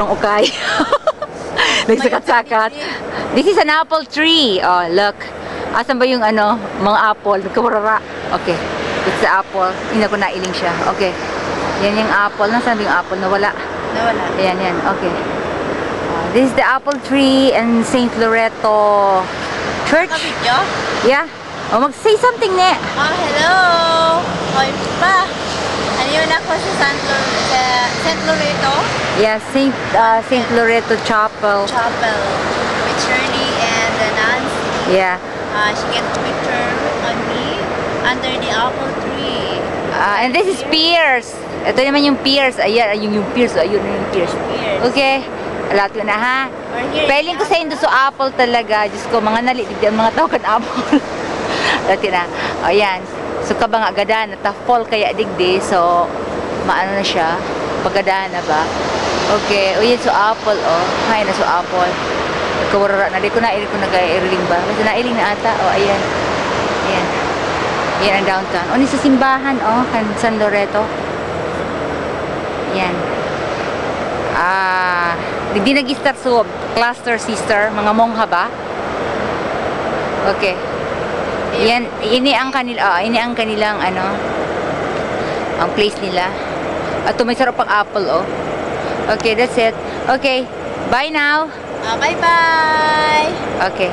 Ang ukay. Nagsakat-sakat. This is an apple tree. Oh, look. Asan ba yung ano, mga apple? Nagkawarara. Okay. It's the apple. Hindi ko nailing siya. Okay. Yan yung apple. Nasaan ba yung apple? Nawala. Nawala. Ayan, yan. Okay. This is the apple tree in St. Loreto Church. Kabidyo? Yeah. Oh, mag-say something ne. Hello! Hoy pa! Ano yun ako sa St. Loreto Yeah, St. Loreto Chapel. Chapel with Shirley and Nancy. Yeah. She get a picture on me under the apple tree. And this is Pierce. Ito naman yung Pierce. Ayan, yung Pierce. Ayun yung Pierce. Pierce. Okay. Alat ko na ha. Or here Peling ko sa Indo so apple talaga. Diyos ko, mga nalitid ang mga tao kan apple. Alat na. O yan. So kabang agadan. Natafol kaya digdi. So, maano na siya. Pagadaan na ba? Okay. O yan so apple. O. Hay na so apple. Kawarara na. Di ko nag-iring ba? Kasi nailing na ata. O ayan. Ayan. Ayan ang downtown. O, ni sa simbahan. O, San Loreto. Yan. Hindi nag-start so cluster sister, mga mongha ba? Okay. Yan, ini ang kanilang ano, ang place nila. At may sarap pang apple, oh. Okay, that's it. Okay. Bye now. Bye-bye! Okay.